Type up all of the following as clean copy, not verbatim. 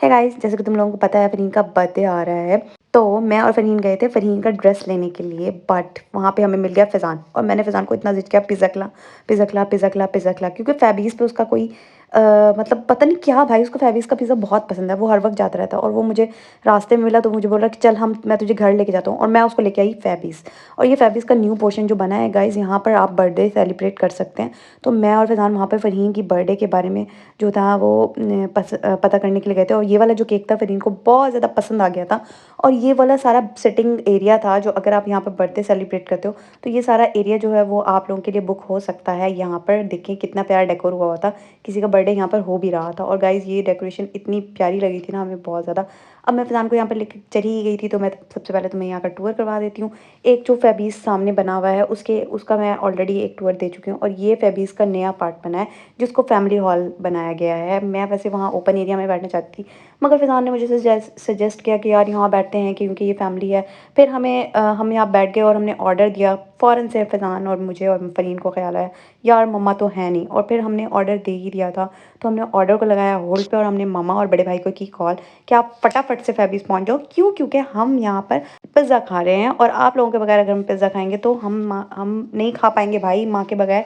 है गाइस, जैसे कि तुम लोगों को पता है फरहीन का बर्थडे आ रहा है। तो मैं और फरहीन गए थे फरहीन का ड्रेस लेने के लिए, बट वहाँ पे हमें मिल गया फ़ैज़ान। और मैंने फ़ैज़ान को इतना ज़िद किया, पिज़्ज़ा खिला, पिज़्ज़ा खिला, पिज़्ज़ा खिला, पिज़्ज़ा खिला, क्योंकि फ़ैबीज़ पे उसका कोई मतलब पता नहीं क्या भाई, उसको फ़ैबीज़ का पिज़्ज़ा बहुत पसंद है। वो हर वक्त जाता रहता है और वो मुझे रास्ते में मिला तो मुझे बोला कि चल मैं तुझे घर लेके जाता हूँ, और मैं उसको लेके आई फ़ैबीज़। और ये फ़ैबीज़ का न्यू पोर्शन जो बना है गाइज़, यहाँ पर आप बर्थडे सेलिब्रेट कर सकते हैं। तो मैं और फ़ैज़ान वहाँ पर फ़रहीन की बर्थडे के बारे में जो था वो पता करने के लिए गए थे। और ये वाला जो केक था फरीन को बहुत ज़्यादा पसंद आ गया था। और ये वाला सारा सिटिंग एरिया था, जो अगर आप यहाँ पर बर्थडे सेलिब्रेट करते हो तो ये सारा एरिया जो है वो आप लोगों के लिए बुक हो सकता है। यहाँ पर देखिए कितना प्यारा डेकोर हुआ हुआ था, किसी का बर्थडे यहाँ पर हो भी रहा था। और गाइज़ ये डेकोरेशन इतनी प्यारी लगी थी ना हमें, बहुत ज़्यादा। अब मैं फ़ैज़ान को यहाँ पर लेकर चली ही गई थी, तो मैं सबसे पहले तुम्हें यहाँ का टूर करवा देती हूँ। एक जो फ़ैबीज़ सामने बना हुआ है उसका मैं ऑलरेडी एक टूर दे चुकी हूँ। और ये फ़ैबीज़ का नया पार्ट बना है जिसको फैमिली हॉल बनाया गया है। मैं वैसे वहाँ ओपन एरिया में बैठना चाहती थी, मगर फ़ैज़ान ने मुझे सजेस्ट किया कि यार यहाँ बैठते हैं क्योंकि ये फैमिली है। फिर हम यहाँ बैठ गए और हमने ऑर्डर दिया फ़ौरन से। फ़ैज़ान और मुझे और फ़रीन को ख़्याल आया यार मम्मा तो है नहीं, और फिर हमने ऑर्डर दे ही दिया था। तो हमने ऑर्डर को लगाया होल्ड पे और हमने मम्मा और बड़े भाई को की कॉल कि आप फटाफट से फ़ैबीज़ पहुँच जाओ। क्यों? क्योंकि हम यहाँ पर पिज़्ज़ा खा रहे हैं, और आप लोगों के बगैर अगर हम पिज़्ज़ा खाएंगे तो हम नहीं खा पाएंगे भाई, माँ के बगैर।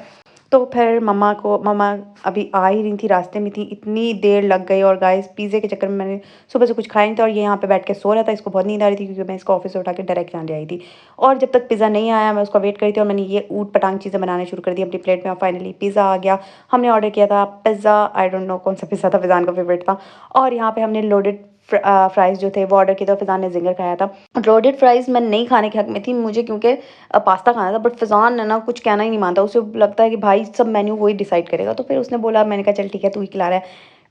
तो फिर मम्मा अभी आ ही रही थी, रास्ते में थी, इतनी देर लग गई। और गाइस पिज़्ज़े के चक्कर में मैंने सुबह से कुछ खाया नहीं था, और ये यहाँ पे बैठ के सो रहा था। इसको बहुत नींद आ रही थी क्योंकि मैं इसको ऑफिस से उठा के डायरेक्ट यहाँ ले आई थी। और जब तक पिज़्ज़ा नहीं आया मैं उसका वेट करी थी, और मैंने ये ऊट पटांग चीज़ें बनाने शुरू कर दी अपनी प्लेट में। और फाइनली पिज़्ज़ा आ गया। हमने ऑर्डर किया था पिज़्ज़ा, आई डोंट नो कौन सा पिज़्ज़ा था, फैज़ान का फेवरेट था। और यहाँ पे हमने लोडेड फ्राइज़ जो थे वो ऑर्डर किए थे, फैज़ान ने ज़िंगर खाया था। लोडेड फ्राइज़ मैं नहीं खाने के हक में थी, मुझे क्योंकि पास्ता खाना था। बट फैज़ान है ना, कुछ कहना ही नहीं मानता, उसे लगता है कि भाई सब मेन्यू वही डिसाइड करेगा। तो फिर उसने बोला, मैंने कहा चल ठीक है तू ही खिला रहा है,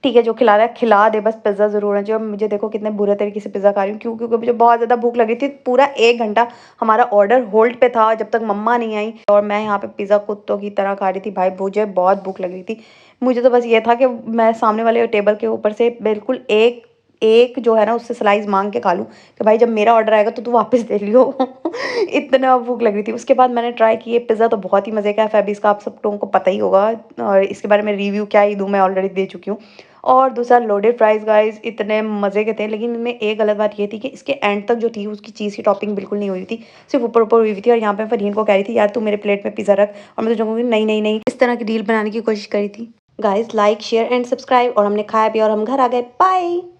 ठीक है जो खिला रहा है खिला दे, बस पिज़्ज़ा ज़रूर है। जो मुझे देखो कितने बुरे तरीके से पिज़्ज़ा खा रही हूँ, क्यों? क्योंकि मुझे बहुत ज़्यादा भूख लगी थी। पूरा 1 घंटा हमारा ऑर्डर होल्ड पे था जब तक मम्मा नहीं आई, और मैं यहाँ पे पिज़्ज़ा कुत्तों की तरह खा रही थी भाई। मुझे बहुत भूख लग रही थी। मुझे तो बस ये था कि मैं सामने वाले टेबल के ऊपर से बिल्कुल एक एक जो है ना उससे स्लाइस मांग के खा लूँ कि भाई जब मेरा ऑर्डर आएगा तो तू वापस दे लियो। इतना भूख लग रही थी। उसके बाद मैंने ट्राई किए पिज़्ज़ा, तो बहुत ही मज़े का है। फैबीज़ का आप सब लोगों को पता ही होगा, और इसके बारे में रिव्यू क्या ही दूँ, मैं ऑलरेडी दे चुकी हूँ। और दूसरा लोडेड फ्राइज़ गाइज़ इतने मज़े के थे, लेकिन इनमें एक गलत बात ये थी कि इसके एंड तक जो थी उसकी चीज़ की टॉपिंग बिल्कुल नहीं हुई थी, सिर्फ ऊपर ऊपर हुई थी। और यहाँ पे फरहीन को कह रही थी यार तू मेरे प्लेट में पिज़्ज़ा रख, और मैं तो कहूँगी नहीं नहीं नहीं, इस तरह की डील बनाने की कोशिश करी थी। Guys like share and subscribe. और हमने खाया पिया और हम घर आ गए। बाय।